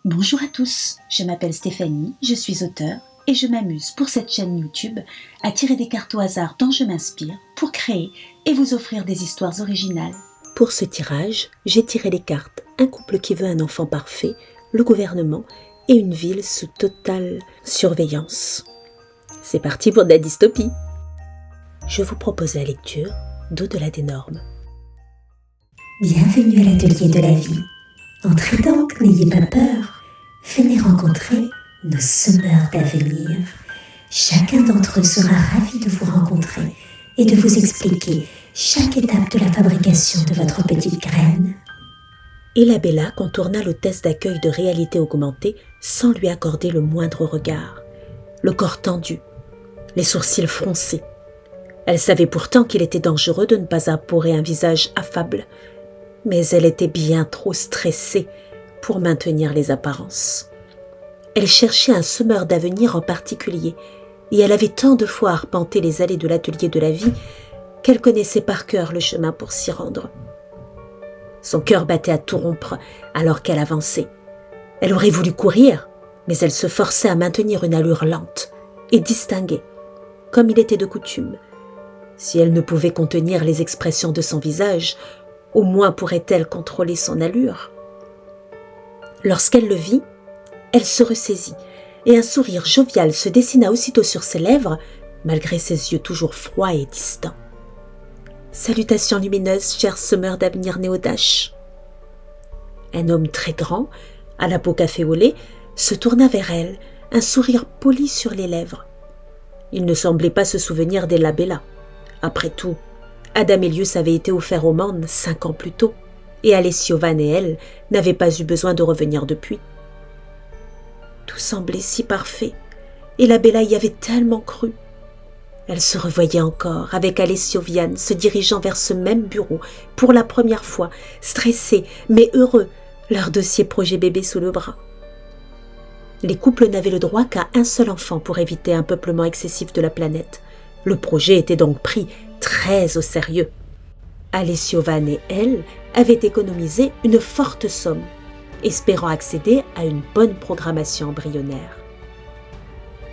Bonjour à tous, je m'appelle Stéphanie, je suis auteure et je m'amuse pour cette chaîne YouTube à tirer des cartes au hasard dont je m'inspire pour créer et vous offrir des histoires originales. Pour ce tirage, j'ai tiré les cartes un couple qui veut un enfant parfait, le gouvernement et une ville sous totale surveillance. C'est parti pour de la dystopie. Je vous propose la lecture d'Au-delà des normes. Bienvenue à l'atelier de la vie. Entrez donc, n'ayez pas peur. Venez rencontrer nos semeurs d'avenir. Chacun d'entre eux sera ravi de vous rencontrer et de vous expliquer chaque étape de la fabrication de votre petite graine. Elabella contourna l'hôtesse d'accueil de réalité augmentée sans lui accorder le moindre regard. Le corps tendu, les sourcils froncés. Elle savait pourtant qu'il était dangereux de ne pas arborer un visage affable, mais elle était bien trop stressée pour maintenir les apparences. Elle cherchait un semeur d'avenir en particulier, et elle avait tant de fois arpenté les allées de l'atelier de la vie qu'elle connaissait par cœur le chemin pour s'y rendre. Son cœur battait à tout rompre alors qu'elle avançait. Elle aurait voulu courir, mais elle se forçait à maintenir une allure lente et distinguée, comme il était de coutume. Si elle ne pouvait contenir les expressions de son visage, au moins pourrait-elle contrôler son allure. Lorsqu'elle le vit, elle se ressaisit et un sourire jovial se dessina aussitôt sur ses lèvres, malgré ses yeux toujours froids et distants. Salutations lumineuses, chère semeur d'avenir néodache. Un homme très grand, à la peau café au lait, se tourna vers elle, un sourire poli sur les lèvres. Il ne semblait pas se souvenir d'Elabella. Après tout, Adamelius avait été offert au monde 5 ans plus tôt, et Alessio Vanni et elle n'avaient pas eu besoin de revenir depuis. Tout semblait si parfait, et Elabella y avait tellement cru. Elle se revoyait encore avec Alessio Vian se dirigeant vers ce même bureau pour la première fois, stressés mais heureux, leur dossier projet bébé sous le bras. Les couples n'avaient le droit qu'à un seul enfant pour éviter un peuplement excessif de la planète. Le projet était donc pris très au sérieux. Alessio Vanni et elle avaient économisé une forte somme, espérant accéder à une bonne programmation embryonnaire.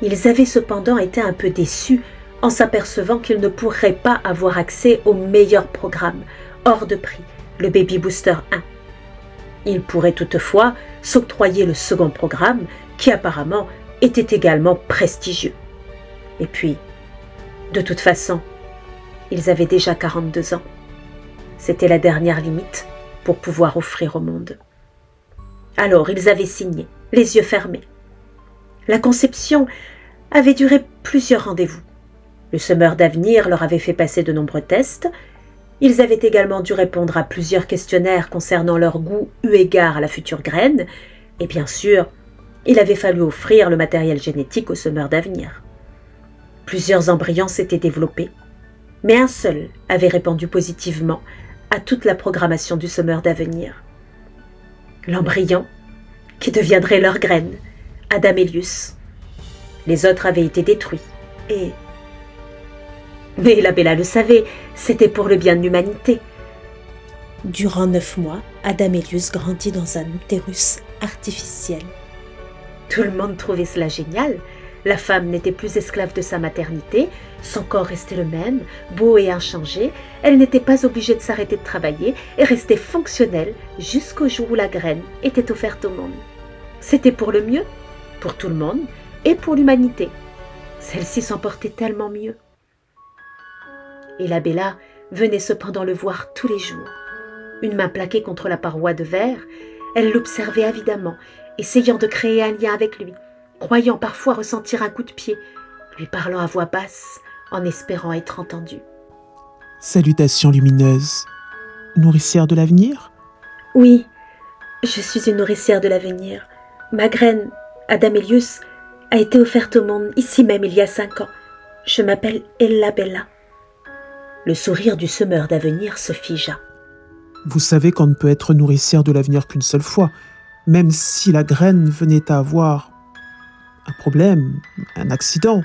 Ils avaient cependant été un peu déçus en s'apercevant qu'ils ne pourraient pas avoir accès au meilleur programme, hors de prix, le Baby Booster 1. Ils pourraient toutefois s'octroyer le second programme, qui apparemment était également prestigieux. Et puis, de toute façon, ils avaient déjà 42 ans. C'était la dernière limite pour pouvoir offrir au monde. Alors, ils avaient signé, les yeux fermés. La conception avait duré plusieurs rendez-vous. Le semeur d'avenir leur avait fait passer de nombreux tests. Ils avaient également dû répondre à plusieurs questionnaires concernant leur goût eu égard à la future graine. Et bien sûr, il avait fallu offrir le matériel génétique au semeur d'avenir. Plusieurs embryons s'étaient développés, mais un seul avait répondu positivement à toute la programmation du semeur d'avenir. L'embryon qui deviendrait leur graine, Adamelius. Les autres avaient été détruits, Mais Elabella le savait, c'était pour le bien de l'humanité. Durant 9 mois, Adamelius grandit dans un utérus artificiel. Tout le monde trouvait cela génial. La femme n'était plus esclave de sa maternité, son corps restait le même, beau et inchangé, elle n'était pas obligée de s'arrêter de travailler et restait fonctionnelle jusqu'au jour où la graine était offerte au monde. C'était pour le mieux, pour tout le monde et pour l'humanité. Celle-ci s'en portait tellement mieux. Elabella venait cependant le voir tous les jours. Une main plaquée contre la paroi de verre, elle l'observait avidement, essayant de créer un lien avec lui, croyant parfois ressentir un coup de pied, lui parlant à voix basse, en espérant être entendue. Salutations lumineuses. Nourricière de l'avenir ? Oui, je suis une nourricière de l'avenir. Ma graine, Adamelius, a été offerte au monde ici même il y a 5 ans. Je m'appelle Elabella. Le sourire du semeur d'avenir se figea. Vous savez qu'on ne peut être nourricière de l'avenir qu'une seule fois, même si la graine venait à avoir un problème, un accident.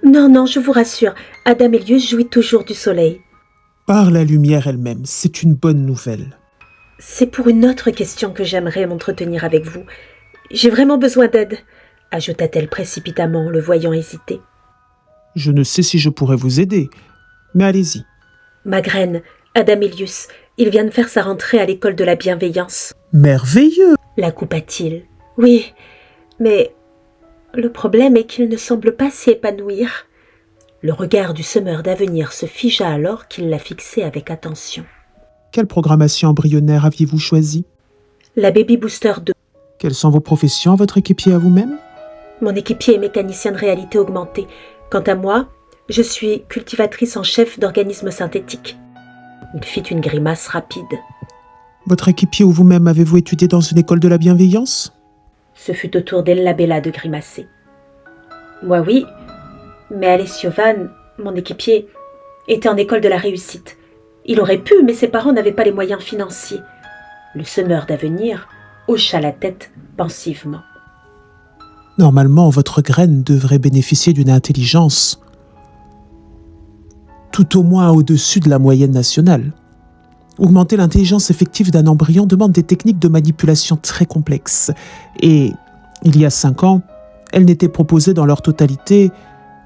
Non, je vous rassure, Adamelius jouit toujours du soleil. Par la lumière elle-même, c'est une bonne nouvelle. C'est pour une autre question que j'aimerais m'entretenir avec vous. j'ai vraiment besoin d'aide, ajouta-t-elle précipitamment, le voyant hésiter. Je ne sais si je pourrais vous aider, mais allez-y. Ma graine, Adamelius, il vient de faire sa rentrée à l'école de la bienveillance. Merveilleux! La coupa-t-il. Oui, mais le problème est qu'il ne semble pas s'y épanouir. Le regard du semeur d'avenir se figea alors qu'il la fixait avec attention. Quelle programmation embryonnaire aviez-vous choisie? La Baby Booster 2. Quelles sont vos professions à votre équipier à vous-même? Mon équipier est mécanicien de réalité augmentée. Quant à moi, je suis cultivatrice en chef d'organismes synthétiques. Il fit une grimace rapide. Votre équipier ou vous-même avez-vous étudié dans une école de la bienveillance? Ce fut au tour d'Ella Bella de grimacer. Moi oui, mais Alessio Van, mon équipier, était en école de la réussite. Il aurait pu, mais ses parents n'avaient pas les moyens financiers. Le semeur d'avenir hocha la tête pensivement. Normalement, votre graine devrait bénéficier d'une intelligence tout au moins au-dessus de la moyenne nationale. Augmenter l'intelligence effective d'un embryon demande des techniques de manipulation très complexes. Et, il y a 5 ans, elles n'étaient proposées dans leur totalité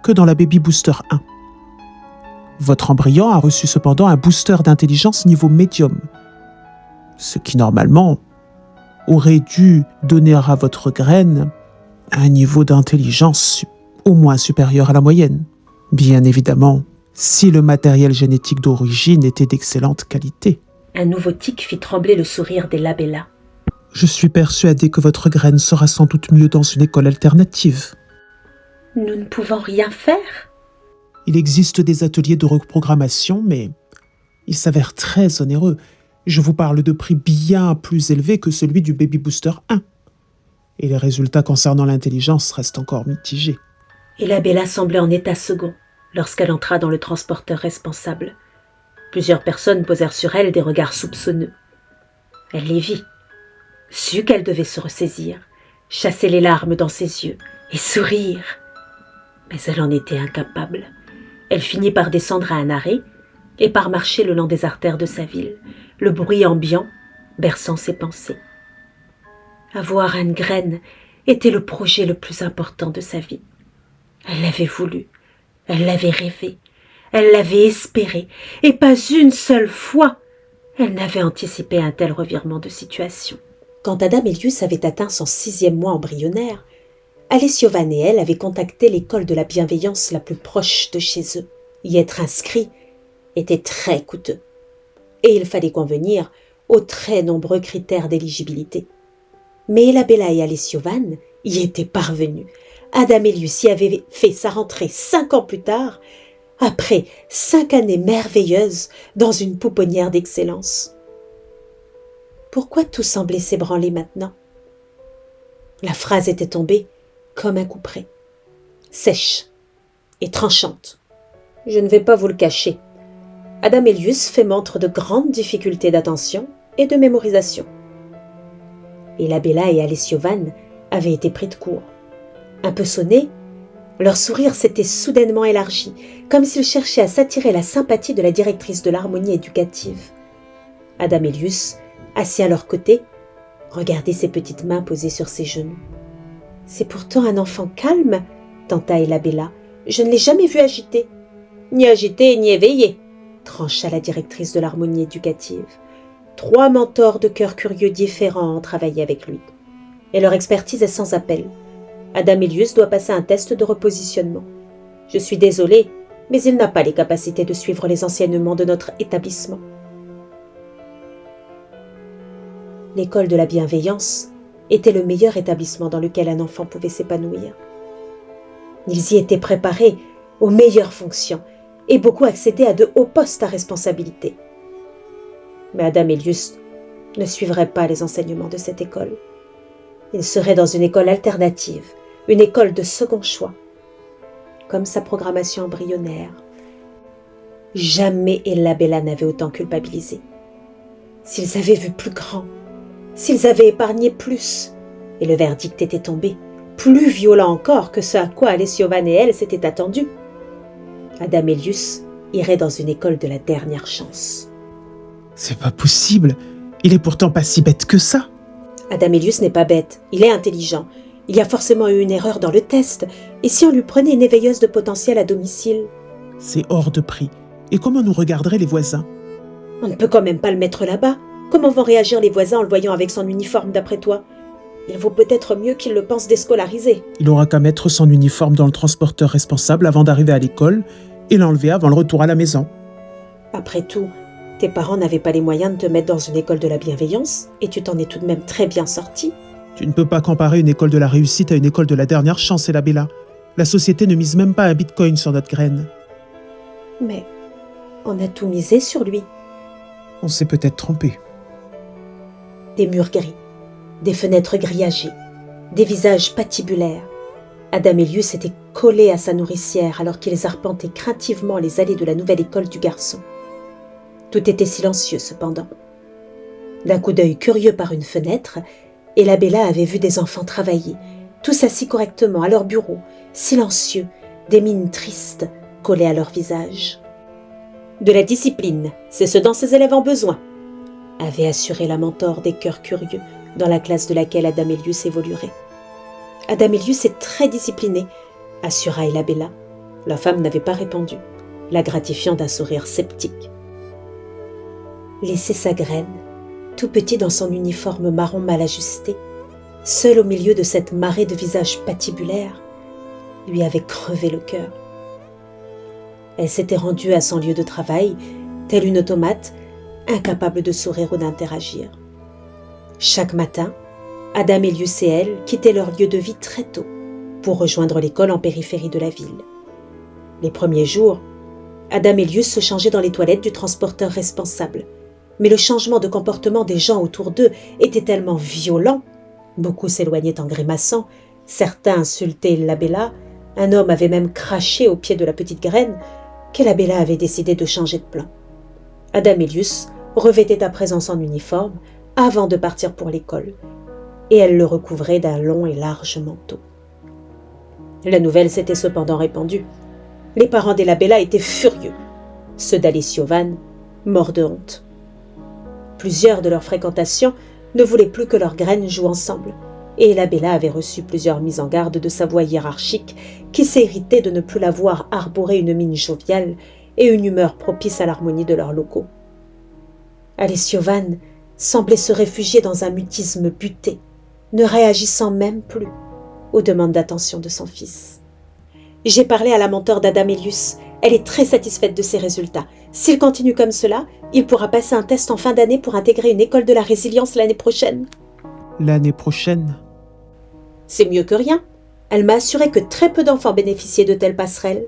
que dans la Baby Booster 1. Votre embryon a reçu cependant un booster d'intelligence niveau médium, ce qui normalement aurait dû donner à votre graine un niveau d'intelligence au moins supérieur à la moyenne. Bien évidemment, si le matériel génétique d'origine était d'excellente qualité. Un nouveau tic fit trembler le sourire d'Ella Bella. Je suis persuadé que votre graine sera sans doute mieux dans une école alternative. Nous ne pouvons rien faire? Il existe des ateliers de reprogrammation, mais ils s'avèrent très onéreux. Je vous parle de prix bien plus élevés que celui du Baby Booster 1. Et les résultats concernant l'intelligence restent encore mitigés. Ella Bella semblait en état second lorsqu'elle entra dans le transporteur responsable. Plusieurs personnes posèrent sur elle des regards soupçonneux. Elle les vit, sut qu'elle devait se ressaisir, chasser les larmes dans ses yeux et sourire. Mais elle en était incapable. Elle finit par descendre à un arrêt et par marcher le long des artères de sa ville, le bruit ambiant berçant ses pensées. Avoir une graine était le projet le plus important de sa vie. Elle l'avait voulu, elle l'avait rêvé, elle l'avait espéré, et pas une seule fois elle n'avait anticipé un tel revirement de situation. Quand Adamelius avait atteint son 6e mois embryonnaire, Alessio Van et elle avaient contacté l'école de la bienveillance la plus proche de chez eux. Y être inscrit était très coûteux, et il fallait convenir aux très nombreux critères d'éligibilité. Mais Ella Bella et Alessio Van y étaient parvenus. Adamelius y avait fait sa rentrée 5 ans plus tard, après 5 années merveilleuses dans une pouponnière d'excellence. Pourquoi tout semblait s'ébranler maintenant? La phrase était tombée comme un coup près, sèche et tranchante. Je ne vais pas vous le cacher. Adamelius fait montre de grandes difficultés d'attention et de mémorisation. Ella Bella et Alessio Van avaient été pris de court. Un peu sonnés, leur sourire s'était soudainement élargi, comme s'ils cherchaient à s'attirer la sympathie de la directrice de l'harmonie éducative. Adamelius, assis à leur côté, regardait ses petites mains posées sur ses genoux. « C'est pourtant un enfant calme, » tenta Ella Bella. « Je ne l'ai jamais vu agité. »« Ni agité, ni éveillé, » trancha la directrice de l'harmonie éducative. 3 mentors de cœurs curieux différents ont travaillé avec lui. Et leur expertise est sans appel. Adamelius doit passer un test de repositionnement. Je suis désolée, mais il n'a pas les capacités de suivre les enseignements de notre établissement. L'école de la bienveillance était le meilleur établissement dans lequel un enfant pouvait s'épanouir. Ils y étaient préparés aux meilleures fonctions et beaucoup accédaient à de hauts postes à responsabilité. Mais Adamelius ne suivrait pas les enseignements de cette école. Il serait dans une école alternative, une école de second choix, comme sa programmation embryonnaire. Jamais Ella Bella n'avait autant culpabilisé. S'ils avaient vu plus grand, s'ils avaient épargné plus, et le verdict était tombé, plus violent encore que ce à quoi Alessio Van et elle s'étaient attendus. Adamelius irait dans une école de la dernière chance. C'est pas possible. Il est pourtant pas si bête que ça. Adamelius n'est pas bête, il est intelligent. Il y a forcément eu une erreur dans le test. Et si on lui prenait une éveilleuse de potentiel à domicile? C'est hors de prix. Et comment nous regarderaient les voisins? On ne peut quand même pas le mettre là-bas. Comment vont réagir les voisins en le voyant avec son uniforme d'après toi? Il vaut peut-être mieux qu'il le pense déscolarisé. Il aura qu'à mettre son uniforme dans le transporteur responsable avant d'arriver à l'école et l'enlever avant le retour à la maison. Après tout, tes parents n'avaient pas les moyens de te mettre dans une école de la bienveillance et tu t'en es tout de même très bien sorti. Tu ne peux pas comparer une école de la réussite à une école de la dernière chance, Elabella. La société ne mise même pas un bitcoin sur notre graine. Mais on a tout misé sur lui. On s'est peut-être trompé. Des murs gris, des fenêtres grillagées, des visages patibulaires. Adamelius était collé à sa nourricière alors qu'ils arpentaient craintivement les allées de la nouvelle école du garçon. Tout était silencieux cependant. D'un coup d'œil curieux par une fenêtre, Elabella avait vu des enfants travailler, tous assis correctement à leur bureau, silencieux, des mines tristes collées à leur visage. « De la discipline, c'est ce dont ces élèves ont besoin », avait assuré la mentor des cœurs curieux dans la classe de laquelle Adamelius évoluerait. « Adamelius est très discipliné », assura Elabella. La femme n'avait pas répondu, la gratifiant d'un sourire sceptique. Laisser sa graine, tout petit dans son uniforme marron mal ajusté, seul au milieu de cette marée de visages patibulaires, lui avait crevé le cœur. Elle s'était rendue à son lieu de travail, telle une automate, incapable de sourire ou d'interagir. Chaque matin, Adamelius et elle quittaient leur lieu de vie très tôt pour rejoindre l'école en périphérie de la ville. Les premiers jours, Adamelius se changeait dans les toilettes du transporteur responsable. Mais le changement de comportement des gens autour d'eux était tellement violent, beaucoup s'éloignaient en grimaçant, certains insultaient Elabella, un homme avait même craché au pied de la petite graine, qu'Elabella avait décidé de changer de plan. Adamelius revêtait à présent son uniforme avant de partir pour l'école, et elle le recouvrait d'un long et large manteau. La nouvelle s'était cependant répandue. Les parents d'Elabella étaient furieux, ceux d'Alessio Vanni, morts de honte. Plusieurs de leurs fréquentations ne voulaient plus que leurs graines jouent ensemble, et Elabella avait reçu plusieurs mises en garde de sa voix hiérarchique qui s'irritait de ne plus la voir arborer une mine joviale et une humeur propice à l'harmonie de leurs locaux. Alessio Vanni semblait se réfugier dans un mutisme buté, ne réagissant même plus aux demandes d'attention de son fils. « J'ai parlé à la mentor d'Adamelius. Elle est très satisfaite de ses résultats. S'il continue comme cela, il pourra passer un test en fin d'année pour intégrer une école de la résilience l'année prochaine. » L'année prochaine? C'est mieux que rien. Elle m'a assuré que très peu d'enfants bénéficiaient de telles passerelles.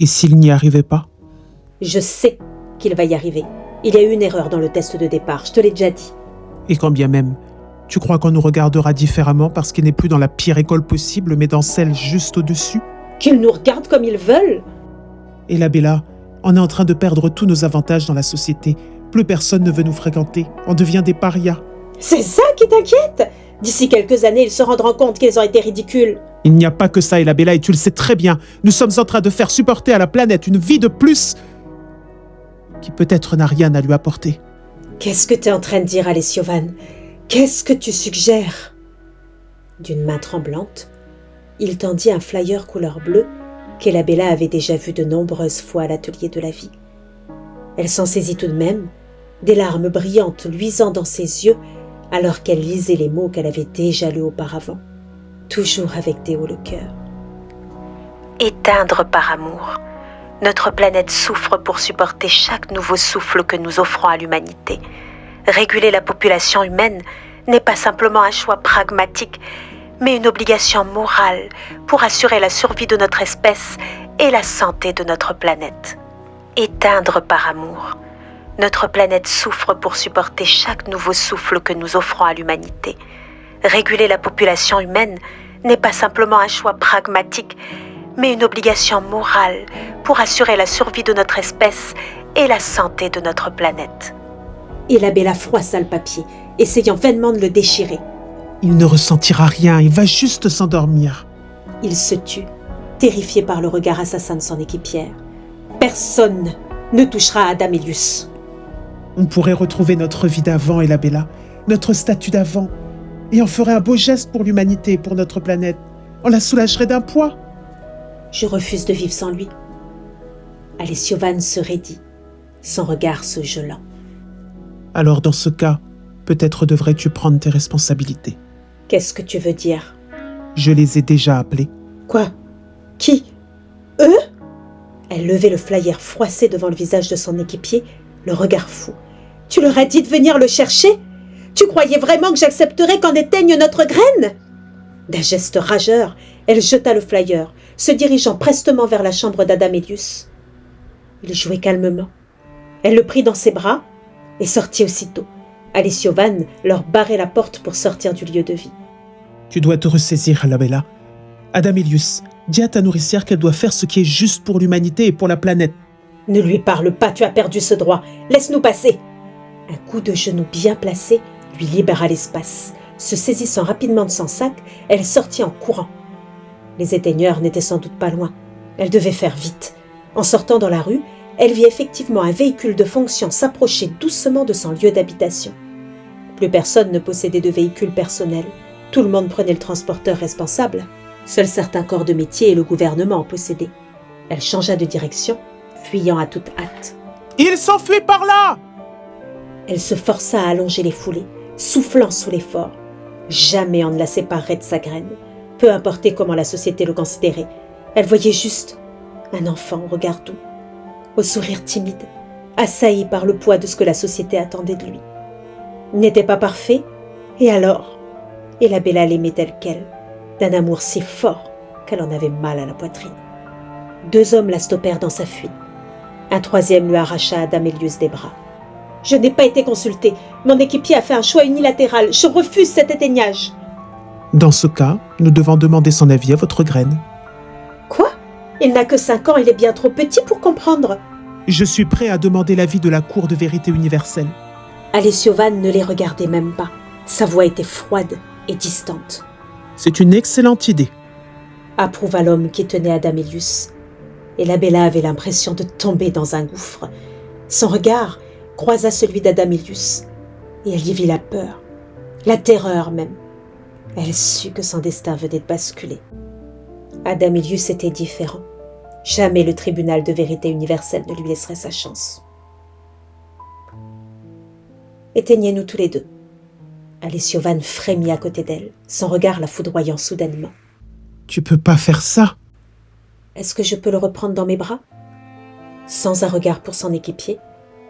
Et s'il n'y arrivait pas? Je sais qu'il va y arriver. Il y a eu une erreur dans le test de départ, je te l'ai déjà dit. Et quand bien même, tu crois qu'on nous regardera différemment parce qu'il n'est plus dans la pire école possible, mais dans celle juste au-dessus? Qu'ils nous regardent comme ils veulent? Elabella, on est en train de perdre tous nos avantages dans la société. Plus personne ne veut nous fréquenter. On devient des parias. C'est ça qui t'inquiète? D'ici quelques années, ils se rendront compte qu'ils ont été ridicules. Il n'y a pas que ça, Elabella, et tu le sais très bien. Nous sommes en train de faire supporter à la planète une vie de plus qui peut-être n'a rien à lui apporter. Qu'est-ce que tu es en train de dire, Alessio Vanni? Qu'est-ce que tu suggères? D'une main tremblante, il tendit un flyer couleur bleue qu'Elabella avait déjà vu de nombreuses fois à l'atelier de la vie. Elle s'en saisit tout de même, des larmes brillantes luisant dans ses yeux alors qu'elle lisait les mots qu'elle avait déjà lus auparavant, toujours avec des hauts le cœur. Éteindre par amour. Notre planète souffre pour supporter chaque nouveau souffle que nous offrons à l'humanité. Réguler la population humaine n'est pas simplement un choix pragmatique, mais une obligation morale pour assurer la survie de notre espèce et la santé de notre planète. Éteindre par amour. Notre planète souffre pour supporter chaque nouveau souffle que nous offrons à l'humanité. Réguler la population humaine n'est pas simplement un choix pragmatique, mais une obligation morale pour assurer la survie de notre espèce et la santé de notre planète. Elabella froissa le papier, essayant vainement de le déchirer. Il ne ressentira rien, il va juste s'endormir. Il se tut, terrifié par le regard assassin de son équipière. Personne ne touchera à Adamelius. On pourrait retrouver notre vie d'avant, Elabella, notre statut d'avant, Et on ferait un beau geste pour l'humanité et pour notre planète. On la soulagerait d'un poids. Je refuse de vivre sans lui. Alessiovan se raidit, son regard se gelant. Alors dans ce cas, peut-être devrais-tu prendre tes responsabilités. Qu'est-ce que tu veux dire? Je les ai déjà appelés. Quoi? Qui? Eux? Elle levait le flyer froissé devant le visage de son équipier, le regard fou. Tu leur as dit de venir le chercher? Tu croyais vraiment que j'accepterais qu'on éteigne notre graine? D'un geste rageur, elle jeta le flyer, se dirigeant prestement vers la chambre d'Adamelius. Il jouait calmement. Elle le prit dans ses bras et sortit aussitôt. Alessiovan leur barrait la porte pour sortir du lieu de vie. Tu dois te ressaisir, Alabella. Adamelius, dis à ta nourricière qu'elle doit faire ce qui est juste pour l'humanité et pour la planète. Ne lui parle pas, tu as perdu ce droit. Laisse-nous passer. Un coup de genou bien placé lui libéra l'espace. Se saisissant rapidement de son sac, elle sortit en courant. Les éteigneurs n'étaient sans doute pas loin. Elle devait faire vite. En sortant dans la rue, elle vit effectivement un véhicule de fonction s'approcher doucement de son lieu d'habitation. Plus personne ne possédait de véhicule personnel. Tout le monde prenait le transporteur responsable. Seuls certains corps de métier et le gouvernement en possédaient. Elle changea de direction, fuyant à toute hâte. « Il s'enfuit par là !» Elle se força à allonger les foulées, soufflant sous l'effort. Jamais on ne la séparerait de sa graine, peu importe comment la société le considérait. Elle voyait juste un enfant au regard doux, au sourire timide, assailli par le poids de ce que la société attendait de lui. Il n'était pas parfait, et alors? Et la Bella l'aimait telle qu'elle, d'un amour si fort qu'elle en avait mal à la poitrine. 2 hommes la stoppèrent dans sa fuite. Un troisième lui arracha Adamelius des bras. « Je n'ai pas été consultée. Mon équipier a fait un choix unilatéral. Je refuse cet éteignage. » Dans ce cas, nous devons demander son avis à votre graine. Quoi? Il n'a que 5 ans, il est bien trop petit pour comprendre. Je suis prêt à demander l'avis de la Cour de vérité universelle. Alessiovan ne les regardait même pas. Sa voix était froide et distante. C'est une excellente idée. Approuva l'homme qui tenait Adamelius. Et la Bella avait l'impression de tomber dans un gouffre. Son regard croisa celui d'Adamelius, et elle y vit la peur, la terreur même. Elle sut que son destin venait de basculer. Adamelius était différent. Jamais le tribunal de vérité universelle ne lui laisserait sa chance. Éteignez-nous tous les deux. Alessiovan frémit à côté d'elle, son regard la foudroyant soudainement. Tu peux pas faire ça. Est-ce que je peux le reprendre dans mes bras? Sans un regard pour son équipier,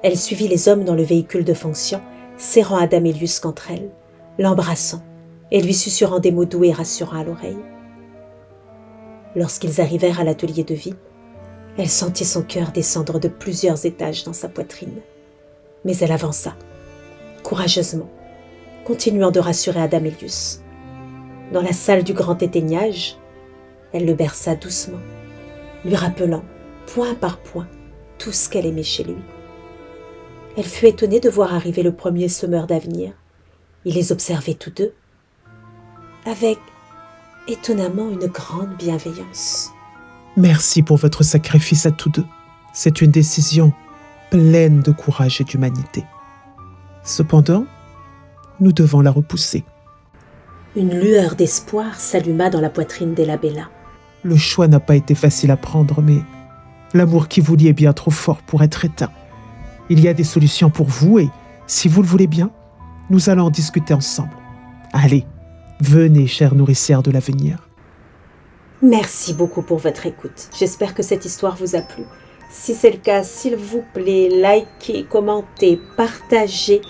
elle suivit les hommes dans le véhicule de fonction, serrant Adamelius contre elle, l'embrassant et lui susurrant des mots doux et rassurants à l'oreille. Lorsqu'ils arrivèrent à l'atelier de vie, elle sentit son cœur descendre de plusieurs étages dans sa poitrine. Mais elle avança, courageusement, continuant de rassurer Adamelius. Dans la salle du grand éteignage, elle le berça doucement, lui rappelant, point par point, tout ce qu'elle aimait chez lui. Elle fut étonnée de voir arriver le premier semeur d'avenir. Il les observait tous deux, avec étonnamment une grande bienveillance. Merci pour votre sacrifice à tous deux. C'est une décision pleine de courage et d'humanité. Cependant, nous devons la repousser. Une lueur d'espoir s'alluma dans la poitrine d'Elabella. Le choix n'a pas été facile à prendre, mais l'amour qui vous lie est bien trop fort pour être éteint. Il y a des solutions pour vous et, si vous le voulez bien, nous allons en discuter ensemble. Allez, venez, chère nourricière de l'avenir. Merci beaucoup pour votre écoute. J'espère que cette histoire vous a plu. Si c'est le cas, s'il vous plaît, likez, commentez, partagez.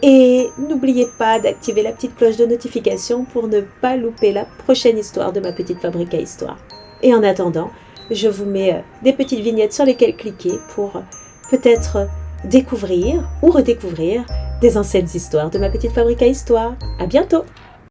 Et n'oubliez pas d'activer la petite cloche de notification pour ne pas louper la prochaine histoire de ma petite fabrique à histoire. Et en attendant, je vous mets des petites vignettes sur lesquelles cliquer pour peut-être découvrir ou redécouvrir des anciennes histoires de ma petite fabrique à histoire. À bientôt!